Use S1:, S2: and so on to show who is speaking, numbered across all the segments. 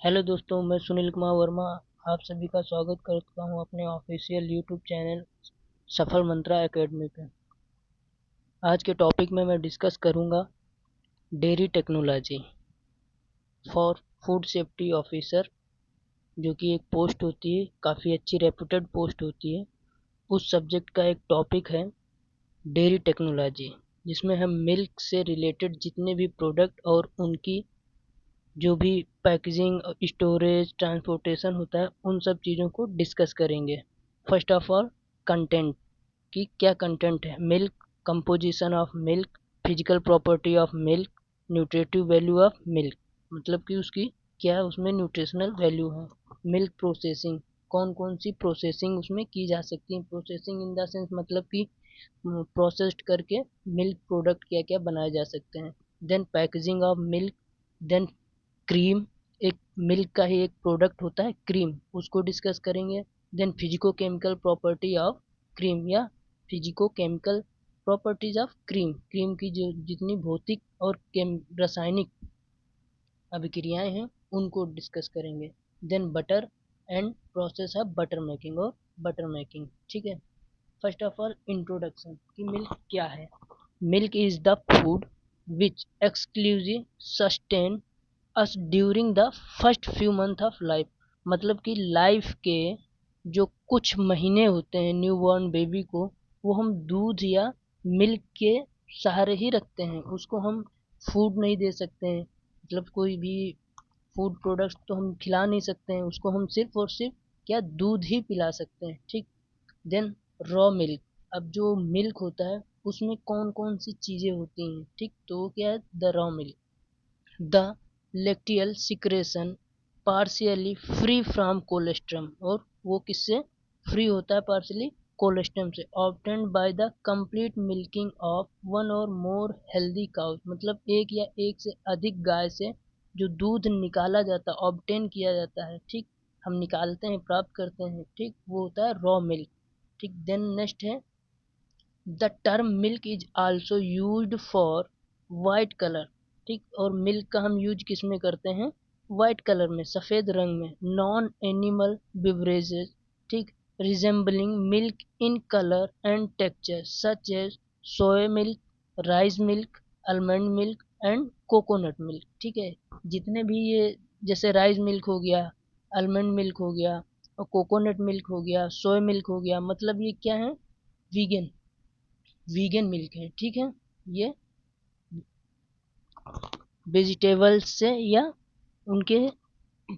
S1: Hello दोस्तों, मैं सुनील कुमार वर्मा आप सभी का स्वागत करता हूं अपने ऑफिशियल यूट्यूब चैनल सफल मंत्रा एकेडमी पे। आज के टॉपिक में मैं डिस्कस करूंगा dairy technology for food safety officer, जो कि एक पोस्ट होती है, काफ़ी अच्छी रेपुटेड पोस्ट होती है। उस सब्जेक्ट का एक टॉपिक है डेयरी टेक्नोलॉजी, जिसमें हम मिल्क से रिलेटेड जितने भी प्रोडक्ट और उनकी जो भी पैकेजिंग, स्टोरेज, ट्रांसपोर्टेशन होता है, उन सब चीज़ों को डिस्कस करेंगे। फर्स्ट ऑफ ऑल, कंटेंट की क्या कंटेंट है। Milk, composition of milk, physical property of milk, nutritive value of milk, मतलब कि उसकी क्या उसमें न्यूट्रिशनल वैल्यू है। मिल्क प्रोसेसिंग, कौन कौन सी प्रोसेसिंग उसमें की जा सकती है। प्रोसेसिंग इन द सेंस मतलब कि प्रोसेस्ड करके मिल्क प्रोडक्ट क्या क्या बनाए जा सकते हैं। Then packaging of milk, then cream, एक मिल्क का ही एक प्रोडक्ट होता है क्रीम, उसको डिस्कस करेंगे। Then physico chemical property of cream या physico chemical properties of cream, cream की जो जितनी भौतिक और रासायनिक अभिक्रियाएं हैं उनको डिस्कस करेंगे। Then butter and process of butter making और बटर मेकिंग। ठीक है। फर्स्ट ऑफ ऑल, इंट्रोडक्शन कि मिल्क क्या है। Milk is the food which exclusive sustain us during the first few month of life, मतलब कि लाइफ के जो कुछ महीने होते हैं न्यू बॉर्न बेबी को, वो हम दूध या मिल्क के सहारे ही रखते हैं। उसको हम फूड नहीं दे सकते हैं, मतलब कोई भी फूड प्रोडक्ट्स तो हम खिला नहीं सकते हैं उसको, हम सिर्फ और सिर्फ क्या दूध ही पिला सकते हैं। ठीक। देन रॉ मिल्क, अब जो मिल्क होता है उसमें कौन कौन सी चीज़ें होती हैं। ठीक, तो क्या है the raw milk. The lacteal secretion partially free from colostrum, और वो किससे फ्री होता है पार्शियली, कोलेस्ट्रम से। Obtained by the complete milking of one or more healthy cause, मतलब एक या एक से अधिक गाय से जो दूध निकाला जाता है, ऑब्टेन किया जाता है। ठीक, हम निकालते हैं, प्राप्त करते हैं। ठीक, वो होता है रॉ मिल्क। ठीक। देन नेक्स्ट है the term milk is also used for white colour. ठीक, और मिल्क का हम यूज किस में करते हैं, वाइट कलर में, सफ़ेद रंग में। नॉन एनिमल बिवरेजेस, ठीक, resembling milk in colour and texture such as soya milk, rice milk, almond milk and coconut milk. ठीक है। जितने भी ये जैसे राइस मिल्क हो गया, आलमंड मिल्क हो गया और कोकोनट मिल्क हो गया, सोया मिल्क हो गया, मतलब ये क्या है, वीगन, वीगन मिल्क है। ठीक है। ये वेजिटेबल्स से या उनके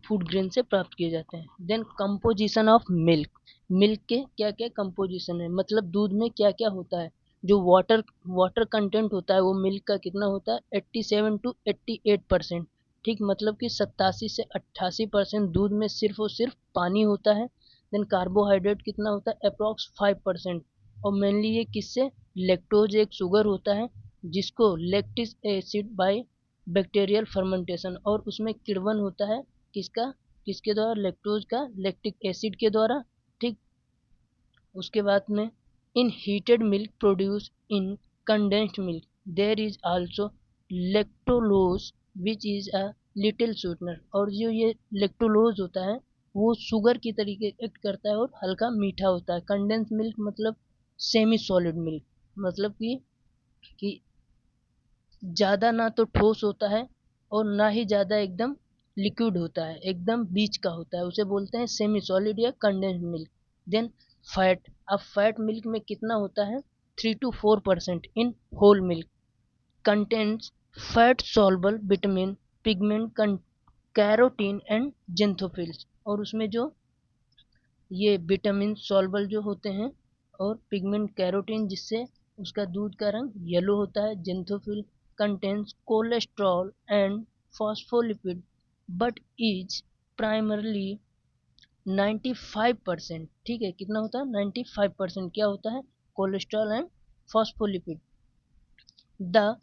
S1: फूड ग्रेन से प्राप्त किए जाते हैं। Then composition of milk, milk के क्या क्या कंपोजिशन है, मतलब दूध में क्या क्या होता है। जो वाटर वाटर कंटेंट होता है वो मिल्क का कितना होता है, 87 to 88%। ठीक, मतलब कि 87 से 88% दूध में सिर्फ और सिर्फ पानी होता है। देन कार्बोहाइड्रेट कितना होता है, अप्रॉक्स 5%। और मेनली ये किससे, लेक्टोज एक शुगर होता है जिसको lactic acid by bacterial fermentation, और उसमें किण्वन होता है किसका, किसके द्वारा, लैक्टोज का, लैक्टिक एसिड के द्वारा। ठीक। उसके बाद में in heated milk produce in condensed milk there is also lactulose which is a little sweetener, और जो ये लेक्टोलोज होता है वो शुगर की तरीके एक्ट करता है और हल्का मीठा होता है। कंडेंस मिल्क मतलब सेमी सॉलिड मिल्क, मतलब कि ज़्यादा ना तो ठोस होता है और ना ही ज़्यादा एकदम लिक्विड होता है, एकदम बीच का होता है, उसे बोलते हैं सेमी सॉलिड या कंडेंस्ड मिल्क। देन फैट, अब फैट मिल्क में कितना होता है, 3 to 4% in whole milk, contents fat soluble vitamin, pigment, carotene and xanthophylls, और उसमें जो ये विटामिन सॉल्युबल जो होते हैं और पिगमेंट, कैरोटीन, जिससे उसका दूध का रंग येलो होता है। Xanthophyll contains cholesterol and phospholipid but is primarily 95%। ठीक है, कितना होता है, 95% क्या होता है, cholesterol and phospholipid. The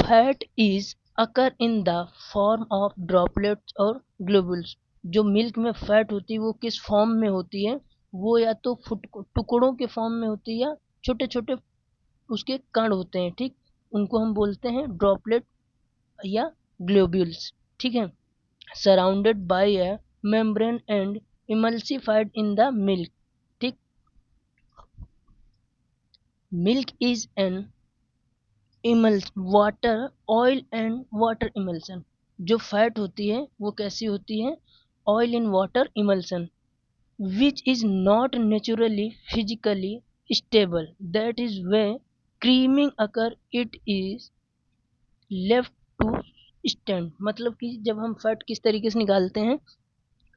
S1: fat is occur in the form of droplets और ग्लोबुल्स, जो मिल्क में फैट होती है वो किस फॉर्म में होती है, वो या तो टुकड़ों के फॉर्म में होती है या छोटे छोटे उसके कण होते हैं। ठीक, उनको हम बोलते हैं ड्रॉपलेट या ग्लोब्यूल्स। ठीक है। surrounded by a membrane and emulsified in the milk. ठीक, milk is an water oil and water emulsion. जो फैट होती है वो कैसी होती है? Oil in water emulsion, which is not naturally physically stable. That is where creaming occur. It is left to stand. मतलब कि जब हम फैट किस तरीके से निकालते हैं,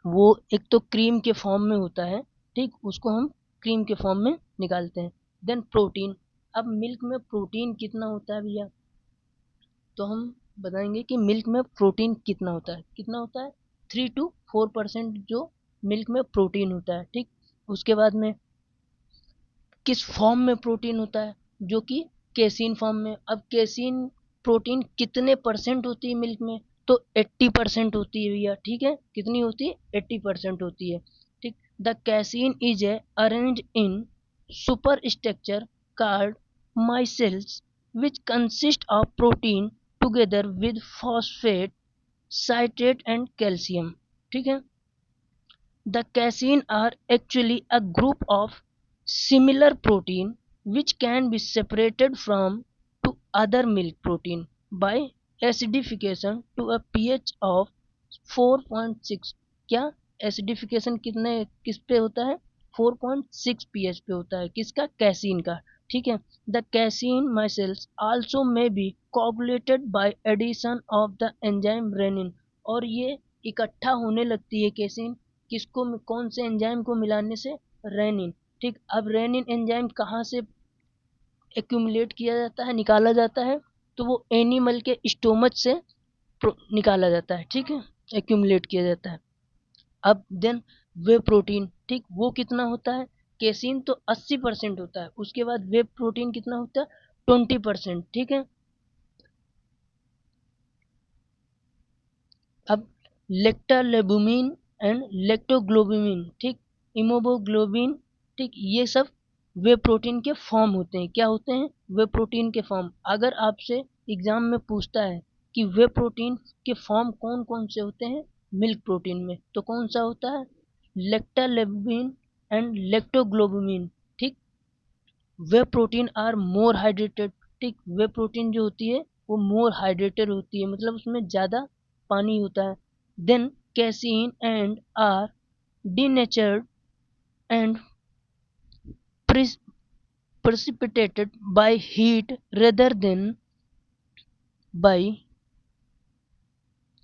S1: वो एक तो क्रीम के फॉर्म में होता है, ठीक, उसको हम क्रीम के फॉर्म में निकालते हैं. Then protein. अब मिल्क में प्रोटीन कितना होता है भैया? तो हम बताएंगे कि मिल्क में प्रोटीन कितना होता है. कितना होता है? 3 to 4% जो मिल्क में प्रोटीन होता है. ठीक, उसके बाद में किस फॉर्म में प्रोटीन होता है? जो कि केसीन फॉर्म में. अब केसीन प्रोटीन कितने परसेंट होती है मिल्क में? तो 80% होती है भैया. ठीक है, कितनी होती है? 80% होती है. ठीक, the casein is a arrange in super structure called micelles which consist of protein together with phosphate, citrate and calcium. ठीक है, the casein are actually a group of similar protein which can be separated from to other milk protein by acidification to a pH of 4.6. क्या acidification कितने किस पे होता है? 4.6 pH पे होता है. किसका? कैसीन का. ठीक है, the casein micelles also may be coagulated by addition of the enzyme rennin. और ये इकट्ठा होने लगती है कैसीन किसको? कौन से एंजाइम को मिलाने से? रेनिन. ठीक, अब रेनिन एंजाइम कहाँ से एक्यूमुलेट किया जाता है, निकाला जाता है? तो वो एनिमल के स्टोमच से निकाला जाता है. ठीक है, एक्यूमुलेट किया जाता है. अब देन वे प्रोटीन, ठीक, वो कितना होता है? केसीन तो 80% होता है, उसके बाद वे प्रोटीन कितना होता है? 20%. ठीक है, अब लेक्टालेबुमिन एंड लेक्टोग्लोबुमिन, ठीक, इमोबोग्लोबिन, ठीक, ये सब वे प्रोटीन के फॉर्म होते हैं. क्या होते हैं? वे प्रोटीन के फॉर्म. अगर आपसे एग्जाम में पूछता है कि वे प्रोटीन के फॉर्म कौन कौन से होते हैं मिल्क प्रोटीन में, तो कौन सा होता है? लेक्टालेबुमिन एंड लेक्टोग्लोबुमिन. ठीक, वे प्रोटीन आर मोर हाइड्रेटेड. ठीक, वे प्रोटीन जो होती है वो मोर हाइड्रेटेड होती है, मतलब उसमें ज़्यादा पानी होता है. Then casein and are denatured and precipitated by heat by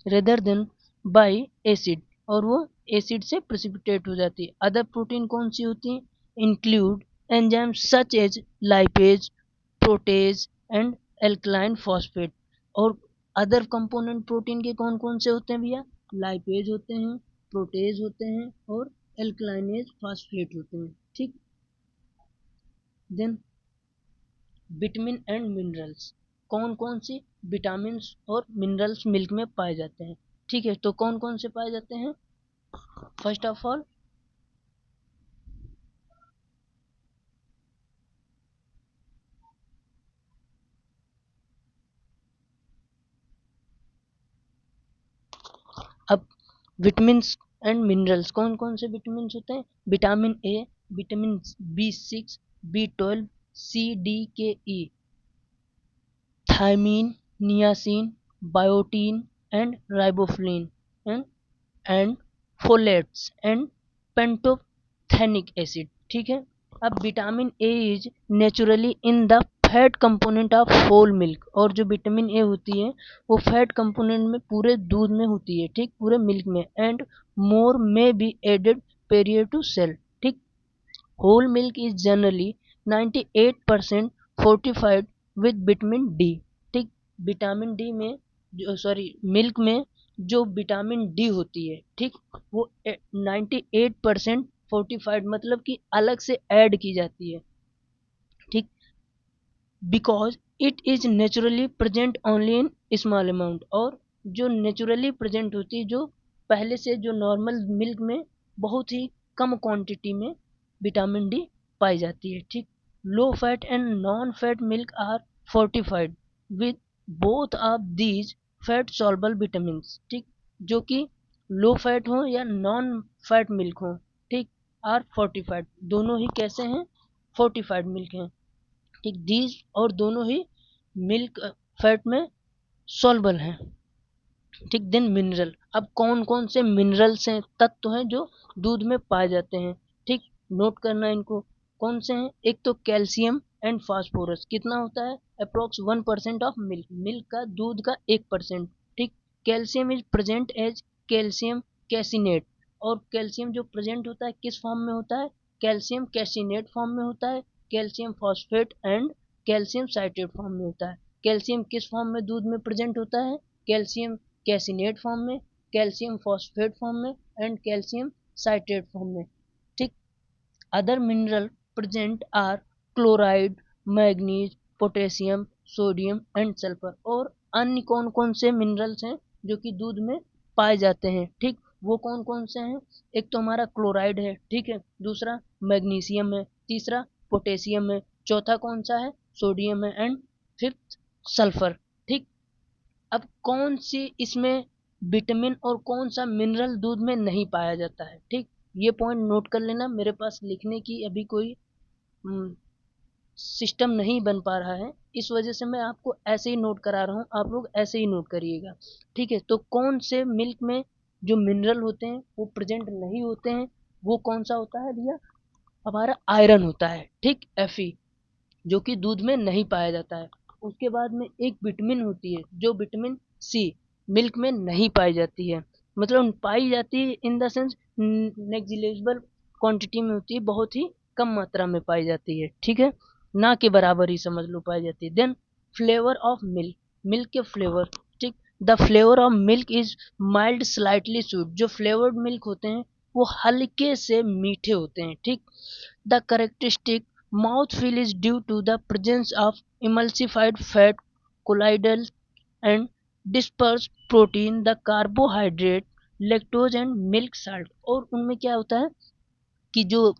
S1: rather than by acid. और वो एसिड से प्रेसिपिटेट हो जाती है. अदर प्रोटीन कौन सी होती है? Include enzyme such as lipase, protease and alkaline phosphate. और अदर कंपोनेंट प्रोटीन के कौन कौन से होते हैं भैया? लाइपेज होते हैं, प्रोटेज होते हैं और एल्कलाइनेज फॉस्फेट होते हैं. ठीक, देन विटामिन एंड मिनरल्स. कौन कौन सी विटामिन और मिनरल्स मिल्क में पाए जाते हैं? ठीक है, तो कौन कौन से पाए जाते हैं? फर्स्ट ऑफ ऑल अब विटामिन एंड मिनरल्स, कौन कौन से विटामिन होते हैं? Vitamin A, vitamin B6, B12, C, D, K, E, thiamine, niacin, biotin and riboflavin and folates and pantothenic acid. ठीक है, अब vitamin A is naturally in the fat component of whole milk. और जो vitamin A होती है वो fat component में पूरे दूध में होती है. ठीक, पूरे मिल्क में. And more may be added prior to sale. ठीक, whole milk is generally 98% fortified with vitamin D. ठीक, विटामिन डी में जो मिल्क में जो विटामिन डी होती है, ठीक, वो 98% फोर्टिफाइड मतलब कि अलग से ऐड की जाती है. ठीक, because it is naturally present only in small amount. और जो नेचुरली प्रेजेंट होती है, जो पहले से जो नॉर्मल मिल्क में बहुत ही कम क्वांटिटी में विटामिन डी पाई जाती है. ठीक, low fat and non fat milk are fortified with both of these fat soluble vitamin. ठीक, जो कि लो फैट हो या नॉन फैट मिल्क हो, ठीक, आर फोर्टिफाइड, दोनों ही कैसे हैं, फोर्टिफाइड मिल्क हैं, ठीक, दीज और दोनों ही मिल्क फैट में सॉल्युबल हैं, ठीक। देन मिनरल, अब कौन कौन से मिनरल्स हैं, तत्व हैं जो दूध में पाए जाते हैं, ठीक, नोट करना इनको, कौन से हैं, एक तो कैल्शियम एंड फास्फोरस, कितना होता है, अप्रोक्स 1% ऑफ मिल्क, मिल्क का, दूध का 1%, ठीक। Calcium is present as calcium caseinate, और कैल्शियम जो प्रेजेंट होता है किस फॉर्म में होता है, कैल्शियम कैसिनेट फॉर्म में होता है, calcium phosphate and calcium citrate form में होता है। कैल्शियम किस फॉर्म में दूध में प्रेजेंट होता है, कैल्शियम कैसिनेट फॉर्म में, कैल्शियम फॉस्फेट फॉर्म में एंड कैल्शियम साइट्रेट फॉर्म में, ठीक। Other mineral present are chloride, manganese, potassium, sodium and sulphur, और अन्य कौन कौन से मिनरल्स हैं जो कि दूध में पाए जाते हैं, ठीक, वो कौन कौन से हैं, एक तो हमारा क्लोराइड है, ठीक है, दूसरा मैग्नीशियम है, तीसरा पोटेशियम है, चौथा कौन सा है, सोडियम है एंड फिफ्थ सल्फर, ठीक। अब कौन सी इसमें विटामिन और कौन सा मिनरल दूध में नहीं पाया जाता है, ठीक, ये पॉइंट नोट कर लेना, मेरे पास लिखने की अभी कोई सिस्टम नहीं बन पा रहा है, इस वजह से मैं आपको ऐसे ही नोट करा रहा हूँ, आप लोग ऐसे ही नोट करिएगा, ठीक है। तो कौन से मिल्क में जो मिनरल होते हैं वो प्रेजेंट नहीं होते हैं, वो कौन सा होता है भैया, हमारा आयरन होता है, ठीक, Fe, जो कि दूध में नहीं पाया जाता है। उसके बाद में एक विटामिन होती है जो विटामिन सी मिल्क में नहीं पाई जाती है, मतलब पाई जाती है in the sense negligible quantity में होती है, बहुत ही कम मात्रा में पाई जाती है, ठीक है, ना के बराबर ही समझ लो पाई जाती है। Then flavour of milk, milk के फ्लेवर, ठीक, the flavour of milk is mild slightly sweet, जो फ्लेवर्ड मिल्क होते हैं वो हल्के से मीठे होते हैं, ठीक। The characteristic mouthfeel is due to the presence of emulsified fat, colloidal and dispersed protein, the carbohydrate, lactose and milk salt, और उनमें क्या होता है कि जो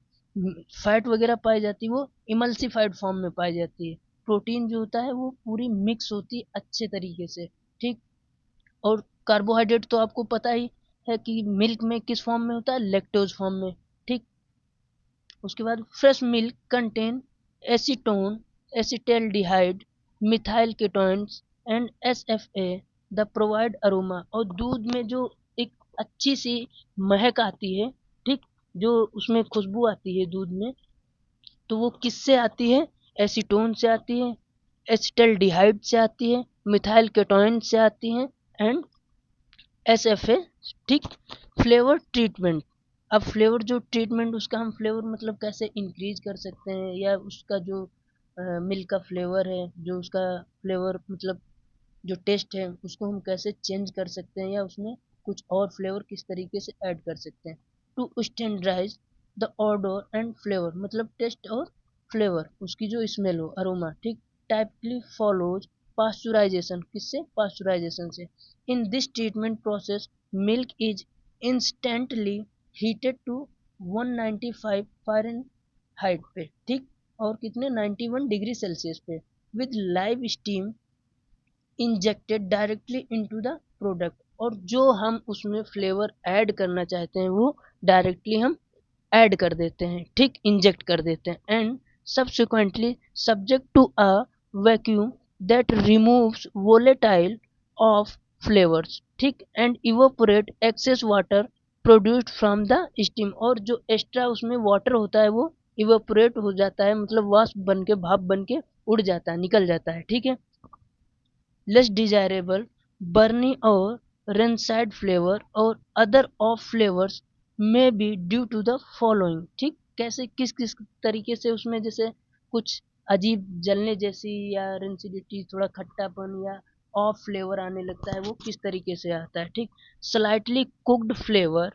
S1: फैट वगैरह पाई जाती है वो इमल्सिफाइड फॉर्म में पाई जाती है, प्रोटीन जो होता है वो पूरी मिक्स होती है अच्छे तरीके से, ठीक। और कार्बोहाइड्रेट तो आपको पता ही है कि मिल्क में किस फॉर्म में होता है, लैक्टोज फॉर्म में, ठीक। उसके बाद fresh milk contain acetone, acetaldehyde, methyl ketones and SFA the provide aroma, और दूध में जो एक अच्छी सी महक आती है, ठीक, जो उसमें खुशबू आती है दूध में, तो वो किससे आती है, एसीटोन से आती है, एसिटल्डिहाइड से आती है, मिथाइल कीटोन से आती है एंड एसएफए, ठीक। फ्लेवर ट्रीटमेंट, अब फ्लेवर जो ट्रीटमेंट उसका हम फ्लेवर मतलब कैसे इंक्रीज कर सकते हैं, या उसका जो मिल्क का फ्लेवर है, जो उसका फ्लेवर मतलब जो टेस्ट है उसको हम कैसे चेंज कर सकते हैं, या उसमें कुछ और फ्लेवर किस तरीके से ऐड कर सकते हैं, to standardise the odour and flavour, मतलब टेस्ट और फ्लेवर उसकी जो स्मेल हो, अरोमा, ठीक। टाइपली फॉलोज पास्चुराइजेशन, किससे, पास्चुराइजेशन से। In this treatment process milk is instantly heated to 195 Fahrenheit पे, ठीक, और कितने 91 डिग्री सेल्सियस पे, with live steam injected directly into the product, और जो हम उसमें फ्लेवर ऐड करना चाहते हैं वो डायरेक्टली हम ऐड कर देते हैं, ठीक, इंजेक्ट कर देते हैं, and subsequently subject to a vacuum that removes volatile of flavours, ठीक, and evaporate excess water produced from the steam, और जो एक्स्ट्रा उसमें वाटर होता है वो इवोपोरेट हो जाता है, मतलब वाष्प बन के, भाप बन के उड़ जाता है, निकल जाता है, ठीक है। लेस डिजायरेबल बर्नी और रेंसाइड फ्लेवर और other off flavours may be due to the following, ठीक, कैसे किस किस तरीके से उसमें जैसे कुछ अजीब जलने जैसी या रेंसिडिटी, थोड़ा खट्टापन या ऑफ फ्लेवर आने लगता है, वो किस तरीके से आता है, ठीक। Slightly cooked flavour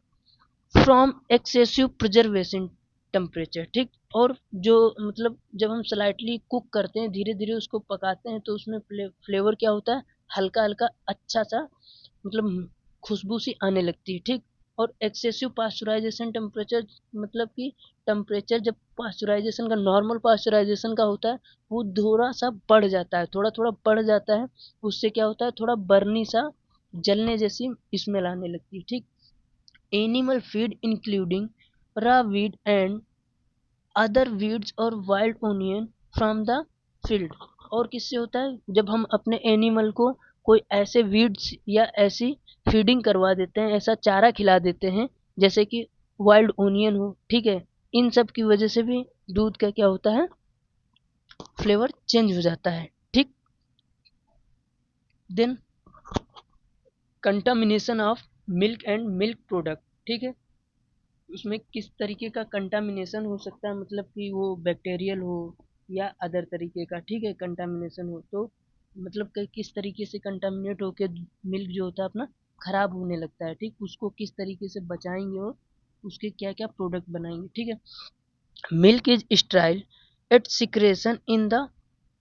S1: from excessive preservation temperature, ठीक, और जो मतलब जब हम स्लाइटली कुक करते हैं, धीरे धीरे उसको पकाते हैं, तो उसमें फ्लेवर क्या होता है, हल्का हल्का अच्छा सा मतलब खुशबू सी आने लगती है, ठीक। और एक्सेसिव पास्चुराइजेशन टेम्परेचर, मतलब कि टेम्परेचर जब पास्चुराइजेशन का, नॉर्मल पास्चुराइजेशन का होता है, वो थोड़ा सा बढ़ जाता है, थोड़ा थोड़ा बढ़ जाता है, उससे क्या होता है, थोड़ा बर्नी सा जलने जैसी स्मेल आने लगती है। ठीक, animal feed including raw weed and other weeds और wild onion from the field. और किससे होता है, जब हम अपने एनिमल को कोई ऐसे वीड्स या ऐसी फीडिंग करवा देते हैं, ऐसा चारा खिला देते हैं जैसे कि वाइल्ड ओनियन हो, ठीक है, इन सब की वजह से भी दूध का क्या होता है, फ्लेवर चेंज हो जाता है। ठीक, then contamination of milk and milk product. ठीक है, उसमें किस तरीके का कंटामिनेशन हो सकता है, मतलब कि वो बैक्टीरियल हो या अदर तरीके का, ठीक है, कंटामिनेशन हो तो मतलब कि किस तरीके से कंटामिनेट होके मिल्क जो होता है अपना खराब होने लगता है। ठीक, उसको किस तरीके से बचाएंगे और उसके क्या क्या प्रोडक्ट बनाएंगे। ठीक है, milk is style it's secretion in the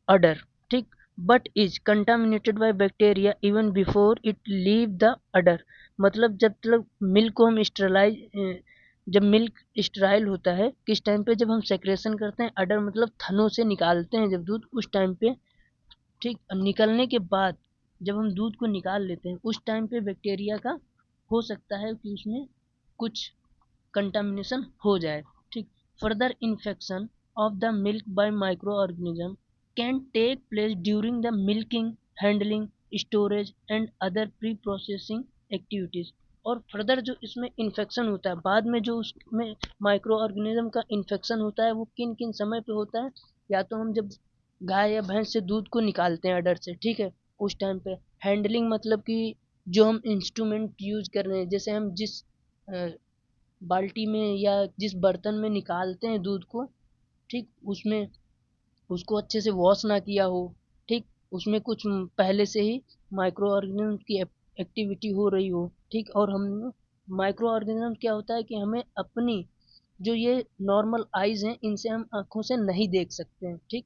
S1: udder, ठीक, but is contaminated by bacteria even before it leave the udder। मतलब जब तक मिल्क को हम स्टरलाइज, जब मिल्क स्टराइल होता है किस टाइम पे, जब हम सेक्रेशन करते हैं, अडर मतलब थनों से निकालते हैं जब दूध, उस टाइम पे। ठीक, निकलने के बाद जब हम दूध को निकाल लेते हैं उस टाइम पे बैक्टीरिया का हो सकता है कि उसमें कुछ कंटामिनेशन हो जाए। ठीक, further infection of the milk by micro organism can take place during the milking, handling, storage and other pre processing activities. और फर्दर जो इसमें इन्फेक्शन होता है बाद में, जो उसमें माइक्रो ऑर्गेनिज्म का इन्फेक्शन होता है वो किन किन समय पे होता है, या तो हम जब गाय या भैंस से दूध को निकालते हैं अडर से, ठीक है, उस टाइम पे। हैंडलिंग मतलब कि जो हम इंस्ट्रूमेंट यूज कर रहे हैं, जैसे हम जिस बाल्टी में या जिस बर्तन में निकालते हैं दूध को, ठीक, उसमें उसको अच्छे से वॉश ना किया हो, ठीक, उसमें कुछ पहले से ही माइक्रो ऑर्गेनिज्म की एक्टिविटी हो रही हो, ठीक, और हम माइक्रो ऑर्गेनिज्म क्या होता है कि हमें अपनी जो ये नॉर्मल आइज हैं इनसे हम आंखों से नहीं देख सकते हैं। ठीक,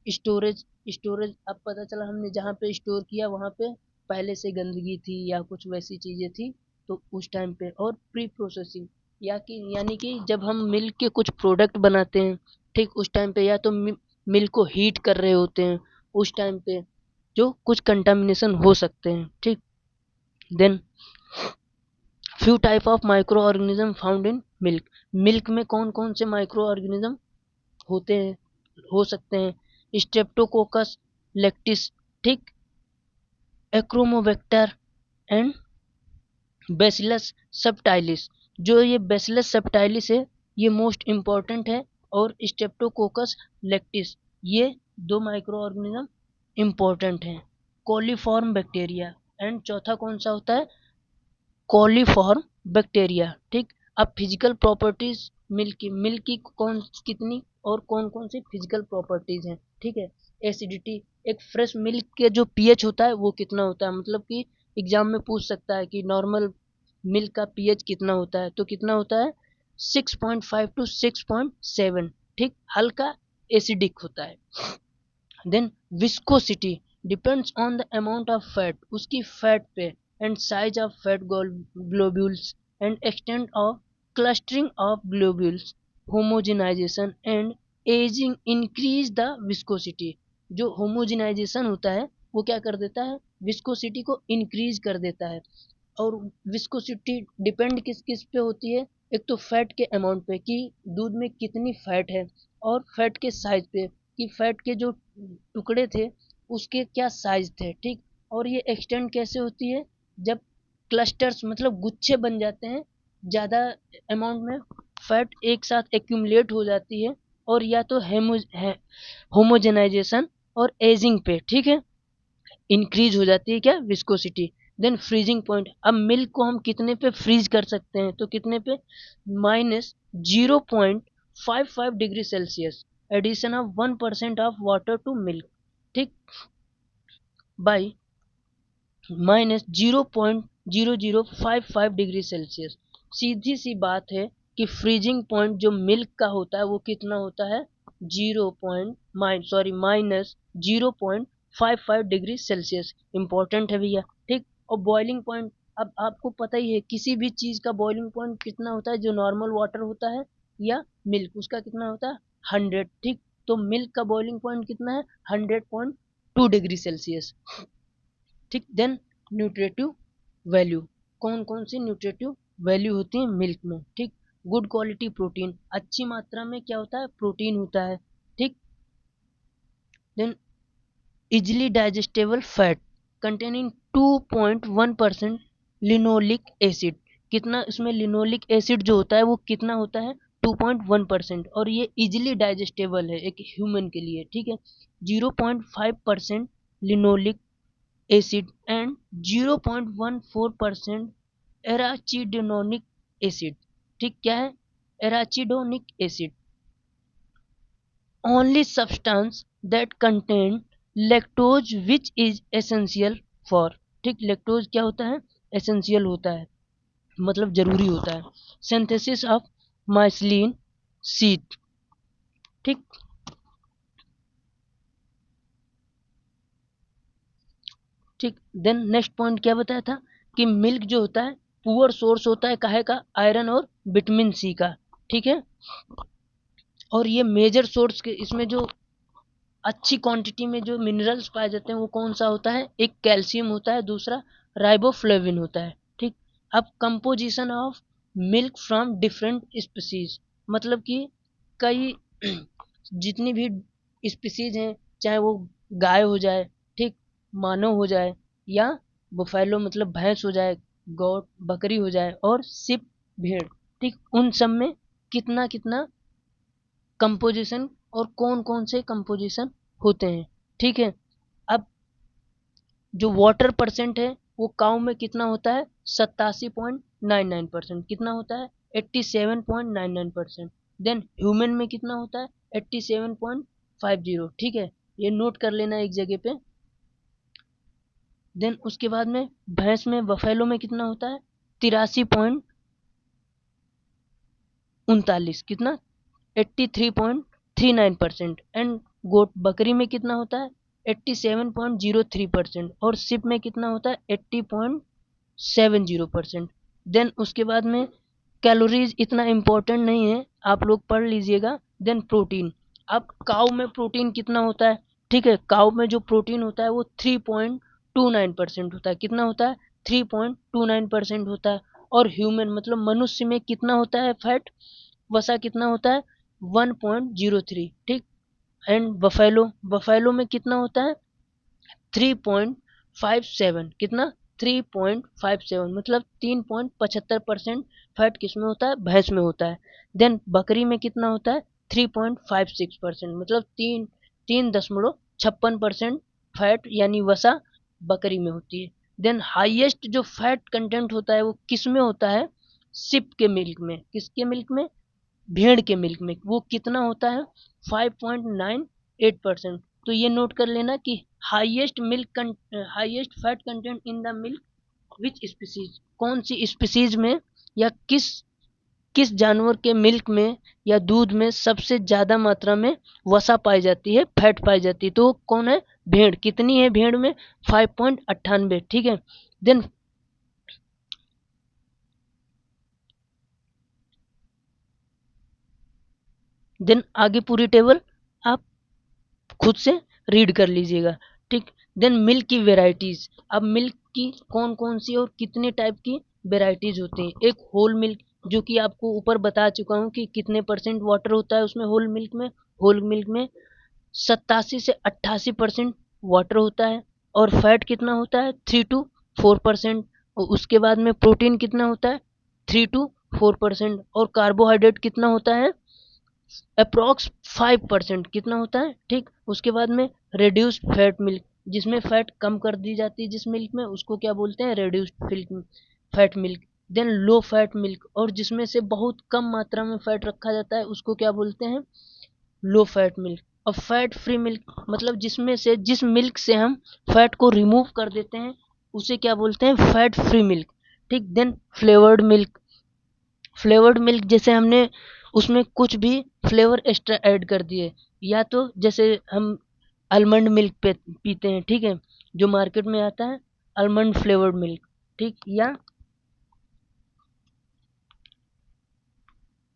S1: स्टोरेज, स्टोरेज अब पता चला हमने जहाँ पे स्टोर किया वहाँ पे पहले से गंदगी थी या कुछ वैसी चीज़ें थी तो उस टाइम पे। और प्री प्रोसेसिंग या कि यानी कि जब हम मिल्क के कुछ प्रोडक्ट बनाते हैं, ठीक, उस टाइम पे या तो मिल्क को हीट कर रहे होते हैं, उस टाइम पे जो कुछ कंटामिनेशन हो सकते हैं। ठीक, then few type of micro organism found in milk. Milk में कौन कौन से माइक्रो ऑर्गेनिज्म होते हैं, हो सकते हैं, स्ट्रेप्टोकोकस लैक्टिस, ठीक, एक्रोमोवेक्टर एंड बेसिलस सबटाइलिस। जो ये बेसिलस सबटाइलिस है ये मोस्ट इम्पॉर्टेंट है, और स्ट्रेप्टोकोकस लैक्टिस, ये दो माइक्रो ऑर्गेनिज्म इम्पॉर्टेंट हैं। कोलीफॉर्म बैक्टीरिया एंड चौथा कौन सा होता है, कोलीफॉर्म बैक्टीरिया। ठीक, अब फिजिकल प्रॉपर्टीज मिल्क की कौन कितनी और कौन कौन सी फिजिकल प्रॉपर्टीज हैं। ठीक है, एसिडिटी, एक फ्रेश मिल्क के जो पीएच होता है वो कितना होता है, मतलब कि एग्जाम में पूछ सकता है कि नॉर्मल मिल्क का पीएच कितना होता है, तो कितना होता है 6.5 टू 6.7। ठीक, हल्का एसिडिक होता है। Then viscosity depends on the amount of fat, उसकी फैट पे, and size of fat globules and extent of clustering of globules, homogenisation and ageing increase the viscosity. जो होमोजेनाइजेशन होता है वो क्या कर देता है, विस्कोसिटी को इंक्रीज कर देता है। और विस्कोसिटी डिपेंड किस किस पे होती है, एक तो फैट के अमाउंट पे कि दूध में कितनी फैट है, और फैट के साइज पे कि फैट के जो टुकड़े थे उसके क्या साइज थे। ठीक, और ये एक्सटेंड कैसे होती है, जब क्लस्टर्स मतलब गुच्छे बन जाते हैं, ज़्यादा अमाउंट में फैट एक साथ एक्यूमुलेट हो जाती है, और या तो होमोजेनाइजेशन और एजिंग पे, ठीक है, इंक्रीज हो जाती है क्या, विस्कोसिटी। देन फ्रीजिंग पॉइंट, अब मिल्क को हम कितने पे फ्रीज कर सकते हैं, तो कितने पे, -0.55 degree Celsius, addition of 1% of water to milk, ठीक, बाई -0.0055 डिग्री सेल्सियस। सीधी सी बात है कि फ्रीजिंग पॉइंट जो मिल्क का होता है वो कितना होता है, -0.55 डिग्री सेल्सियस। इंपॉर्टेंट है भैया। ठीक, और बॉइलिंग पॉइंट, अब आपको पता ही है किसी भी चीज का बॉइलिंग पॉइंट कितना होता है, जो नॉर्मल वाटर होता है या मिल्क, उसका कितना होता है 100। ठीक, तो मिल्क का बॉइलिंग पॉइंट कितना है 100.2 डिग्री सेल्सियस। ठीक, देन न्यूट्रेटिव वैल्यू, कौन कौन सी न्यूट्रिटिव वैल्यू होती है मिल्क में, ठीक। गुड क्वालिटी प्रोटीन, अच्छी मात्रा में क्या होता है, प्रोटीन होता है, ठीक। Then easily digestible fat containing 2.1% linoleic acid, कितना इसमें लिनोलिक एसिड जो होता है वो कितना होता है, 2.1%, और ये इजिली डाइजेस्टेबल है एक ह्यूमन के लिए, ठीक है। 0.5% लिनोलिक एसिड एंड 0.14% एराचिडोनिक एसिड, ठीक। क्या है, एराचिडोनिक acid, only substance that contain lactose which is essential for, ठीक। लैक्टोज क्या होता है, एसेंशियल होता है, मतलब जरूरी होता है, सिंथेसिस ऑफ माइसिलिन सीड, ठीक। ठीक, देन नेक्स्ट पॉइंट क्या बताया था कि मिल्क जो होता है पुअर सोर्स होता है काहे का, आयरन और विटामिन सी का, ठीक है। और ये मेजर सोर्स के इसमें जो अच्छी क्वांटिटी में जो मिनरल्स पाए जाते हैं वो कौन सा होता है, एक कैल्शियम होता है, दूसरा राइबोफ्लेविन होता है, ठीक। अब composition of milk from different species, मतलब कि कई जितनी भी स्पीसीज हैं, चाहे वो गाय हो जाए, ठीक, मानव हो जाए, या बुफैलो मतलब भैंस हो जाए, गौ बकरी हो जाए, और सिप भेड़, ठीक, उन सब में कितना कितना कंपोजिशन और कौन कौन से कंपोजिशन होते हैं, ठीक है। अब जो वाटर परसेंट है वो काउ में कितना होता है, 87.99%, कितना होता है, 87.99%। देन ह्यूमन में कितना होता है, 87.50, ठीक है, ये नोट कर लेना एक जगह पे। देन उसके बाद में भैंस में बफेलो में कितना होता है, 83.39, कितना, 83.39%, एंड गोट बकरी में कितना होता है, 87.03%, और सिप में कितना होता है, 80.70%। देन उसके बाद में कैलोरीज इतना इम्पोर्टेंट नहीं है, आप लोग पढ़ लीजिएगा। देन प्रोटीन, अब काउ में प्रोटीन कितना होता है, ठीक है, काउ में जो प्रोटीन होता है वो 3.29% होता है, कितना होता है, 3.29% होता है। और ह्यूमन मतलब मनुष्य में कितना होता है फैट, वसा कितना होता है, 1.03, ठीक। एंड बफेलो, बफेलो में कितना होता है, 3.57, कितना, 3.57, मतलब 3.75% फैट किस में होता है, भैंस में होता है। देन बकरी में कितना होता है, 3.56%, मतलब 3.56% फैट यानी वसा बकरी में होती है। देन हाईएस्ट जो फैट कंटेंट होता है वो किस में होता है, सिप के मिल्क में, किसके मिल्क में, भेड़ के मिल्क में, वो कितना होता है, 5.98%। तो ये नोट कर लेना कि highest fat content in the milk which species, कौन सी स्पीसीज में या किस किस जानवर के मिल्क में या दूध में सबसे ज्यादा मात्रा में वसा पाई जाती है, फैट पाई जाती है, तो कौन है, भेड़, कितनी है भेड़ में, 5.98, ठीक है। देन आगे पूरी टेबल आप खुद से रीड कर लीजिएगा, ठीक। देन मिल्क की वेराइटीज, अब मिल्क की कौन कौन सी और कितने टाइप की वेराइटीज होती हैं। एक होल मिल्क, जो कि आपको ऊपर बता चुका हूँ कि कितने परसेंट वाटर होता है उसमें, होल मिल्क में, होल मिल्क में 87 से 88% वाटर होता है, और फैट कितना होता है, 3 to 4%, और उसके बाद में प्रोटीन कितना होता है, 3 to 4%, और कार्बोहाइड्रेट कितना होता है, अप्रोक्स 5%, कितना होता है, ठीक। उसके बाद में रेड्यूस्ड फैट मिल्क, जिसमें फैट कम कर दी जाती है जिस मिल्क में, उसको क्या बोलते हैं, reduced fat milk. Then low fat milk, और जिसमें से बहुत कम मात्रा में फैट रखा जाता है उसको क्या बोलते हैं, लो फैट मिल्क। और फैट फ्री मिल्क, मतलब जिसमें से जिस मिल्क से हम फैट को रिमूव कर देते हैं उसे क्या बोलते हैं, फैट फ्री मिल्क, ठीक। Then flavoured milk, flavoured milk जैसे हमने उसमें कुछ भी फ्लेवर एक्स्ट्रा ऐड कर दिए, या तो जैसे हम आलमंड मिल्क पे पीते हैं, ठीक है, जो मार्केट में आता है आलमंड फ्लेवर्ड मिल्क, ठीक, या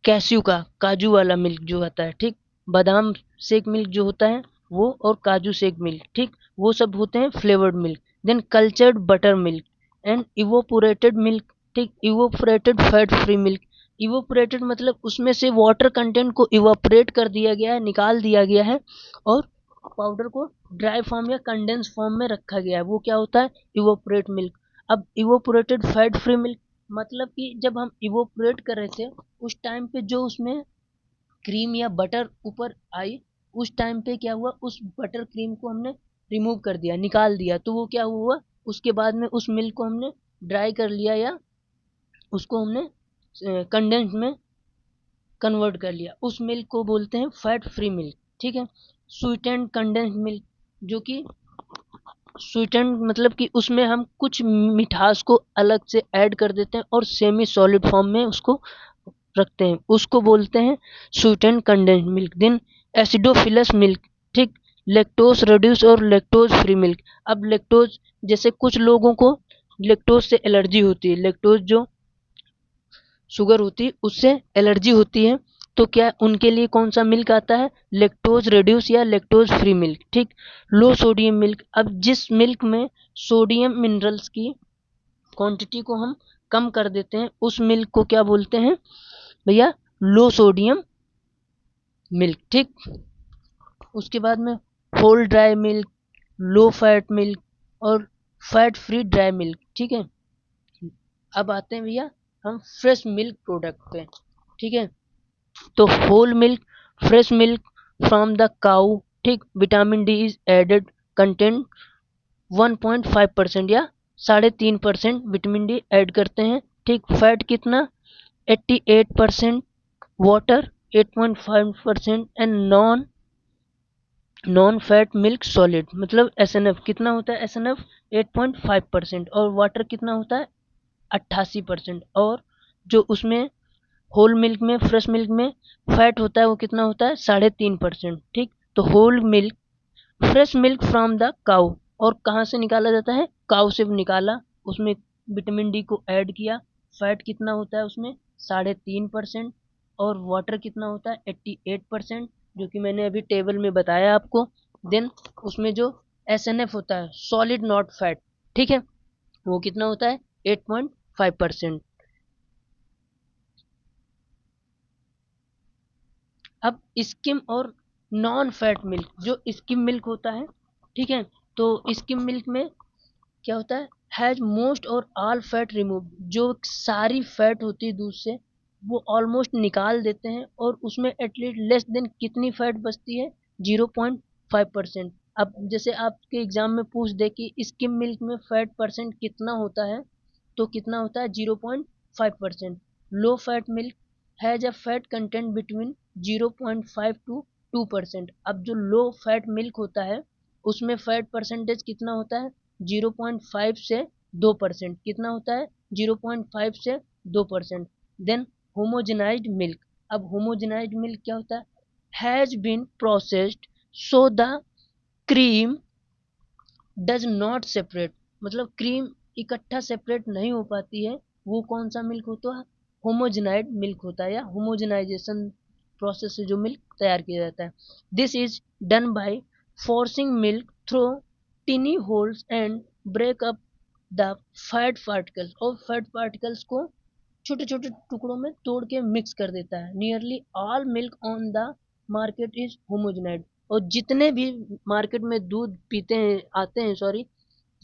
S1: कैश्यू का काजू वाला मिल्क जो आता है, ठीक, बादाम शेक मिल्क जो होता है वो, और काजू शेक मिल्क, ठीक, वो सब होते हैं flavoured milk. Then cultured butter milk, and evaporated milk, ठीक, evaporated fat free milk. Evaporated मतलब उसमें से वाटर कंटेंट को इवापोरेट कर दिया गया है, निकाल दिया गया है, और पाउडर को ड्राई फॉर्म या कंडेंस फॉर्म में रखा गया है, वो क्या होता है, इवोपोरेट मिल्क। अब इवोपोरेटेड फैट फ्री मिल्क मतलब कि जब हम इवोपोरेट कर रहे थे उस टाइम पे जो उसमें क्रीम या बटर ऊपर आई, उस टाइम पे क्या हुआ, उस बटर क्रीम को हमने रिमूव कर दिया, निकाल दिया, तो वो क्या हुआ, उसके बाद में उस मिल्क को हमने ड्राई कर लिया या उसको हमने कंडेंस में कन्वर्ट कर लिया, उस मिल्क को बोलते हैं फैट फ्री मिल्क, ठीक है। स्वीट एंड कंडेंस मिल्क, जो कि स्वीटेंड मतलब कि उसमें हम कुछ मिठास को अलग से ऐड कर देते हैं और सेमी सॉलिड फॉर्म में उसको रखते हैं, उसको बोलते हैं sweetened condensed milk. Then acidophilus milk, ठीक, लैक्टोज रिड्यूस और लैक्टोज फ्री मिल्क। अब लैक्टोज, जैसे कुछ लोगों को लैक्टोज से एलर्जी होती है, लैक्टोज जो शुगर होती है उससे एलर्जी होती है, तो क्या उनके लिए कौन सा मिल्क आता है, लैक्टोज रिड्यूस या लैक्टोज फ्री मिल्क, ठीक। लो सोडियम मिल्क, अब जिस मिल्क में सोडियम मिनरल्स की क्वांटिटी को हम कम कर देते हैं उस मिल्क को क्या बोलते हैं भैया, लो सोडियम मिल्क, ठीक। उसके बाद में whole dry milk, low fat milk और फैट फ्री ड्राई मिल्क, ठीक है। अब आते हैं भैया हम फ्रेश मिल्क प्रोडक्ट पे, ठीक है। तो whole milk, fresh milk from the cow, ठीक, vitamin D is added, content 1.5% या 3.5% विटामिन डी ऐड करते हैं, ठीक। फैट कितना, 88%, water 8.5%, and non fat milk solid मतलब एस एन एफ कितना होता है, एस एन एफ 8.5%, और वाटर कितना होता है 88%, और जो उसमें होल मिल्क में, फ्रेश मिल्क में फैट होता है वो कितना होता है 3.5%, ठीक। तो whole milk, fresh milk from the cow, और कहाँ से निकाला जाता है, काउ से निकाला, उसमें विटामिन डी को ऐड किया, फैट कितना होता है उसमें 3.5%, और वाटर कितना होता है 88%, जो कि मैंने अभी टेबल में बताया आपको। देन उसमें जो एस एन एफ होता है, सॉलिड नॉट फैट, ठीक है, वो कितना होता है 8.5%। अब स्किम और नॉन फैट मिल्क, जो स्किम मिल्क होता है, ठीक है, तो स्किम मिल्क में क्या होता है, हैज मोस्ट और ऑल फैट रिमूव, जो सारी फैट होती है दूध से वो ऑलमोस्ट निकाल देते हैं, और उसमें एटलीस्ट लेस देन कितनी फैट बचती है, 0.5%। अब जैसे आपके एग्जाम में पूछ दे कि स्किम मिल्क में फैट परसेंट कितना होता है, तो कितना होता है 0.5%। Low fat milk has a fat content between 0.5 to 2%। अब जो लो फैट मिल्क होता है उसमें फैट परसेंटेज कितना होता है 0.5 से 2%, कितना होता है 0.5 से 2%। देन होमोजेनाइज्ड मिल्क, अब होमोजेनाइज्ड मिल्क क्या होता है, has been processed so the cream does not separate, मतलब क्रीम इकट्ठा सेपरेट नहीं हो पाती है, वो कौन सा मिल्क होता है, होमोजेनाइड मिल्क होता है, या होमोजेनाइजेशन प्रोसेस से जो मिल्क तैयार किया जाता है। This is done by forcing milk through tiny holes and break up the fat particles, और फैट पार्टिकल्स को छोटे छोटे टुकड़ों में तोड़ के मिक्स कर देता है। Nearly all milk on the market is homogenised, और जितने भी मार्केट में दूध पीते हैं आते हैं, सॉरी,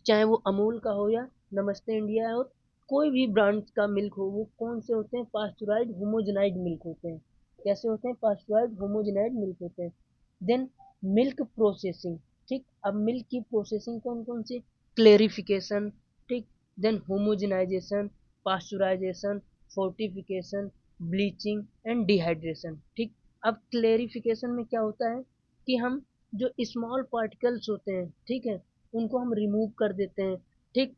S1: चाहे वो अमूल का हो या नमस्ते इंडिया है, और कोई भी ब्रांड का मिल्क हो, वो कौन से होते हैं, पास्चुराइज्ड होमोजेनाइड मिल्क होते हैं। कैसे होते हैं, पास्चुराइज्ड होमोजेनाइड मिल्क होते हैं। देन मिल्क प्रोसेसिंग, ठीक, अब मिल्क की प्रोसेसिंग कौन कौन सी, क्लेरिफिकेशन, ठीक, then homogenisation, pasteurisation, fortification, bleaching and dehydration, ठीक। अब क्लेरिफिकेशन में क्या होता है कि हम जो स्मॉल पार्टिकल्स होते हैं, ठीक है, उनको हम रिमूव कर देते हैं, ठीक।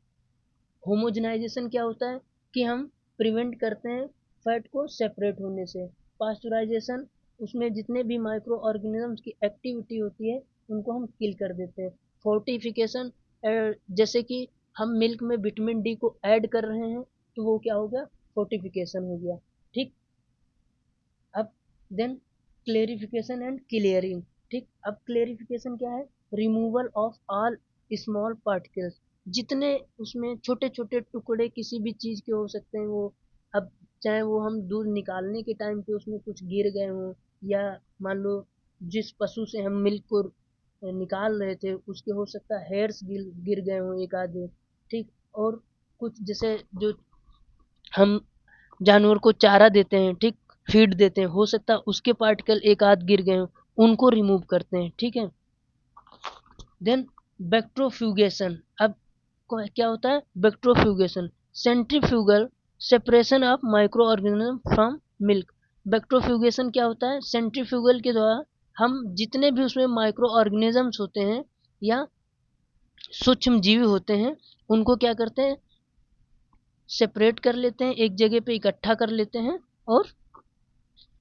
S1: होमोजेनाइजेशन क्या होता है कि हम प्रिवेंट करते हैं फैट को सेपरेट होने से। पास्चुराइजेशन, उसमें जितने भी माइक्रो ऑर्गेनिजम्स की एक्टिविटी होती है उनको हम किल कर देते हैं। फोर्टिफिकेशन, जैसे कि हम मिल्क में विटामिन डी को ऐड कर रहे हैं तो वो क्या हो गया, फोर्टिफिकेशन हो गया, ठीक। अब देन क्लेरिफिकेशन एंड क्लियरिंग, ठीक। अब क्लेरिफिकेशन क्या है, removal of all small particles, जितने उसमें छोटे छोटे टुकड़े किसी भी चीज़ के हो सकते हैं वो, अब चाहे वो हम दूध निकालने के टाइम पे उसमें कुछ गिर गए हों, या मान लो जिस पशु से हम मिल्क को निकाल रहे थे उसके हो सकता है हेयर्स गिर गिर गए हों एक आधे, ठीक। और कुछ जैसे जो हम जानवर को चारा देते हैं, ठीक, फीड देते हैं, हो सकता है उसके पार्टिकल एक आध गिर गए हों, उनको रिमूव करते हैं, ठीक है। देन बैक्ट्रोफ्यूगेशन, अब क्या होता है bactofugation, centrifugal separation of micro organism from milk. Bactofugation क्या होता है, सेंट्रीफ्यूगल के द्वारा हम जितने भी उसमें माइक्रो ऑर्गेनिजम्स होते हैं या सूक्ष्म जीव होते हैं उनको क्या करते हैं, सेपरेट कर लेते हैं, एक जगह पे इकट्ठा कर लेते हैं और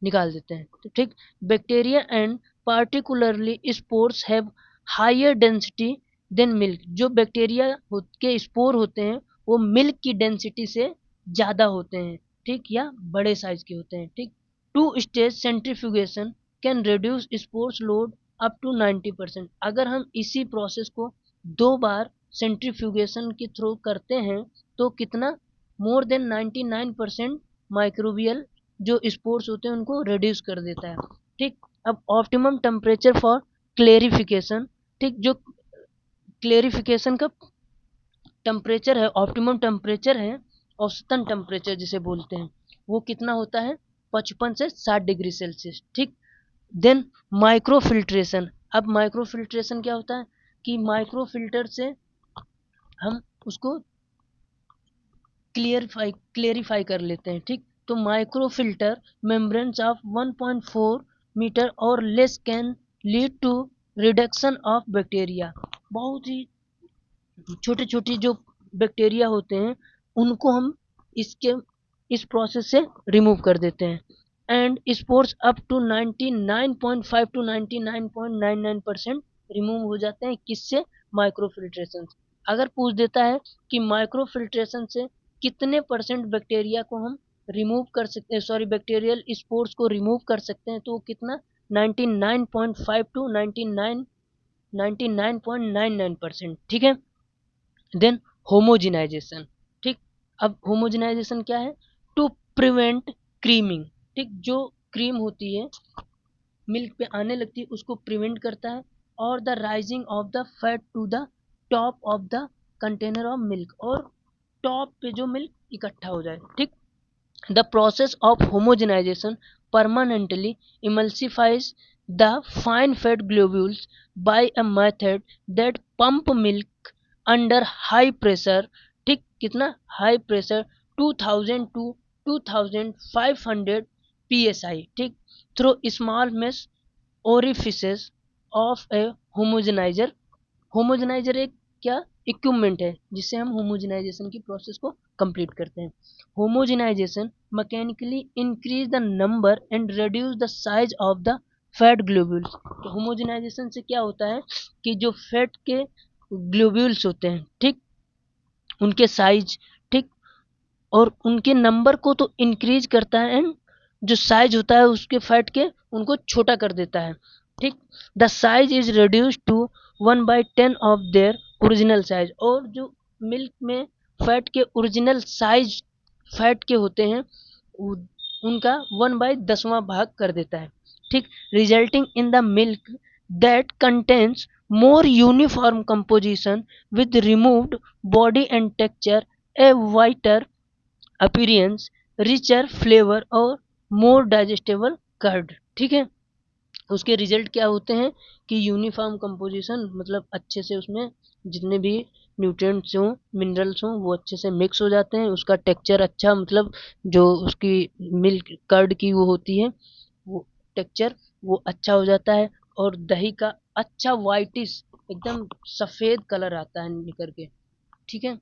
S1: निकाल देते हैं, तो ठीक। Bacteria and particularly spores have higher density than milk, जो बैक्टीरिया के स्पोर होते हैं वो मिल्क की डेंसिटी से ज़्यादा होते हैं, ठीक, या बड़े साइज के होते हैं, ठीक। Two stage centrifugation can reduce spores load up to 90%। अगर हम इसी प्रोसेस को 2 बार सेंट्रीफ्यूगेशन के थ्रू करते हैं तो कितना, मोर देन 99% माइक्रोबियल जो स्पोर्स होते हैं उनको रिड्यूस कर देता है, ठीक। अब ऑप्टिमम टेम्परेचर फॉर क्लेरिफिकेशन, ठीक, जो क्लेरिफिकेशन का टेम्परेचर है, ऑप्टिमम टेम्परेचर है, औसतन टेम्परेचर जिसे बोलते हैं, वो कितना होता है 55 से 60 डिग्री सेल्सियस, ठीक। देन माइक्रोफिल्ट्रेशन, अब माइक्रोफिल्ट्रेशन क्या होता है कि माइक्रोफिल्टर से हम उसको क्लियरिफाई कर लेते हैं, ठीक। तो माइक्रोफिल्टर मेम्ब्रेन्स ऑफ 1.4 मीटर और less can lead to reduction of bacteria. बहुत ही छोटे छोटे जो बैक्टीरिया होते हैं उनको हम इसके इस प्रोसेस से रिमूव कर देते हैं। And spores up to 99.5 to 99.99% remove हो जाते हैं, किससे, माइक्रोफिल्ट्रेशन से। अगर पूछ देता है कि माइक्रोफिल्ट्रेशन से कितने परसेंट बैक्टीरिया को हम रिमूव कर सकते हैं, सॉरी बैक्टीरियल स्पोर्स को रिमूव कर सकते हैं, तो वो कितना 99.5 टू 99.99%, ठीक है। देन होमोजिनाइजेशन, ठीक। अब होमोजिनाइजेशन क्या है, टू प्रिवेंट क्रीमिंग, ठीक, जो क्रीम होती है मिल्क पे आने लगती है उसको प्रिवेंट करता है, और the rising of the fat to the top of the container of milk, और टॉप पे जो मिल्क इकट्ठा हो जाए, ठीक। The process of homogenisation permanently emulsifies the fine fat globules by a method that pump milk under high pressure, ठीक, कितना high pressure 2000 to 2500 psi, ठीक, through small mesh orifices of a homogeniser. Homogeniser एक क्या equipment है जिससे हम homogenization की process को कंप्लीट करते हैं। Homogenisation mechanically increase the number and reduce the size of the fat globules. तो होमोजेनाइजेशन से क्या होता है कि जो फैट के ग्लोब्यूल्स होते हैं, ठीक, उनके साइज, ठीक, और उनके नंबर को तो इंक्रीज करता है, एंड जो साइज होता है उसके फैट के उनको छोटा कर देता है, ठीक। The size is reduce to 1/10 of their original size, और जो मिल्क में फैट के ओरिजिनल साइज फैट के होते हैं उनका 1/10वां भाग कर देता है, ठीक। Resulting in the milk that contains more uniform composition with removed body and texture, a whiter appearance, richer flavour और मोर डाइजेस्टेबल कर्ड, ठीक है। उसके रिजल्ट क्या होते हैं कि यूनिफॉर्म कंपोजिशन, मतलब अच्छे से उसमें जितने भी न्यूट्रिएंट्स हों मिनरल्स हों वो अच्छे से मिक्स हो जाते हैं, उसका टेक्सचर अच्छा, मतलब जो उसकी मिल्क कर्ड की वो होती है वो टेक्सचर वो अच्छा हो जाता है, और दही का अच्छा वाइटिश एकदम सफ़ेद कलर आता है निकल के, ठीक है।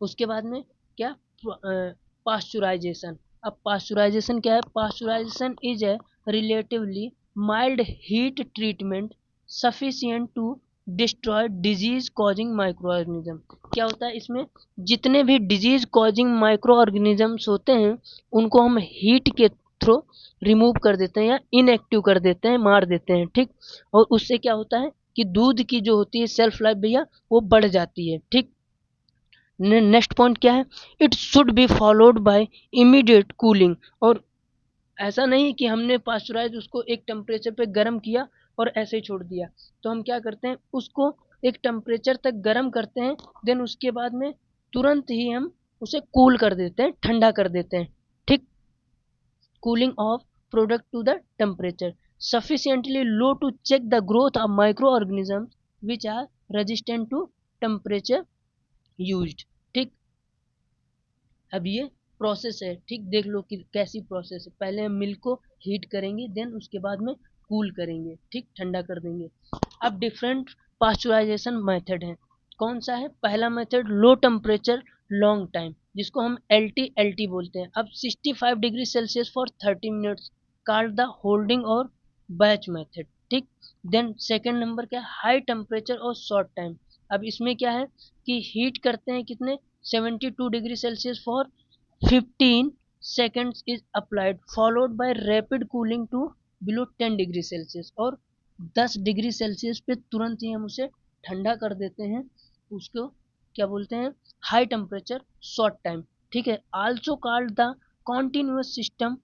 S1: उसके बाद में क्या, पास्चुराइजेशन। अब पास्चुराइजेशन क्या है, pasteurisation is a relatively mild heat treatment sufficient to destroy disease causing micro organism. क्या होता है इसमें, जितने भी डिजीज कॉजिंग माइक्रो ऑर्गेनिजम्स होते हैं उनको हम हीट के थ्रू रिमूव कर देते हैं या इनएक्टिव कर देते हैं, मार देते हैं, ठीक। और उससे क्या होता है कि दूध की जो होती है सेल्फ लाइफ भैया वो बढ़ जाती है, ठीक। नेक्स्ट पॉइंट क्या है, it should be followed by immediate cooling. और ऐसा नहीं कि हमने पास्चुराइज उसको एक टेम्परेचर पे गर्म किया और ऐसे ही छोड़ दिया। तो हम क्या करते हैं, उसको एक टेम्परेचर तक गर्म करते हैं, देन उसके बाद में तुरंत ही हम उसे कूल कर देते हैं, ठंडा कर देते हैं। ठीक, cooling of product to the temperature sufficiently low to check the growth of microorganisms which are resistant to temperature used। ठीक, अब ये प्रोसेस है। ठीक, देख लो कि कैसी प्रोसेस है। पहले हम मिल्क को हीट करेंगे, देन उसके बाद में कूल करेंगे, ठीक, ठंडा कर देंगे। अब डिफरेंट पास्चुराइजेशन मेथड है। कौन सा है, पहला method low temperature long time, जिसको हम एल टी बोलते हैं। अब 65 degree Celsius for 30 minutes, called the holding और बैच मेथड। ठीक, देन सेकेंड नंबर क्या है, हाई टेम्परेचर और शॉर्ट टाइम। अब इसमें क्या है कि हीट करते हैं कितने, 72 degree Celsius for 15 seconds is applied followed by rapid cooling to below 10 degree Celsius, और 10 डिग्री सेल्सियस पे तुरंत ही हम उसे ठंडा कर देते हैं। उसको क्या बोलते हैं, हाई टेम्परेचर शॉर्ट टाइम। ठीक है, also called the continuous system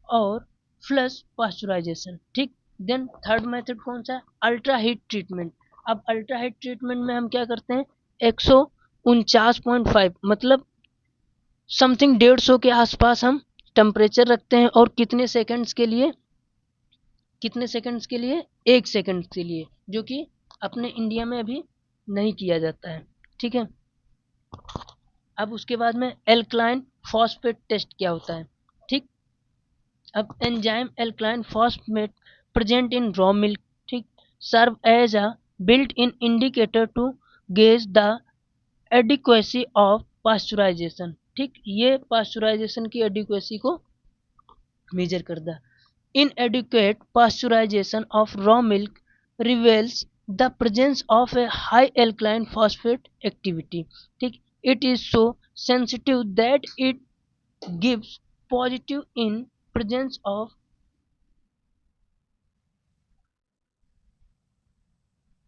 S1: और फ्लश पास्चुराइजेशन। ठीक, देन थर्ड मेथड कौन सा है, अल्ट्रा हीट ट्रीटमेंट। अब अल्ट्रा हीट ट्रीटमेंट में हम क्या करते हैं, 149.5 मतलब समथिंग 150 के आसपास हम टेम्परेचर रखते हैं, और कितने सेकंड्स के लिए, कितने सेकंड्स के लिए, 1 सेकंड के लिए, जो कि अपने इंडिया में अभी नहीं किया जाता है। ठीक है, अब उसके बाद में एल्कलाइन फॉस्फेट टेस्ट क्या होता है। ठीक, अब enzyme alkaline phosphatase present in raw milk, ठीक, serve as a built in indicator to gauge the adequacy of pasteurisation. ठीक, ये पास्चुराइजेशन की एडिक्वेसी को मेजर करता है। Inadequate pasteurization of raw milk reveals the presence of a high alkaline phosphate activity। ठीक, it is so sensitive that it gives positive in presence of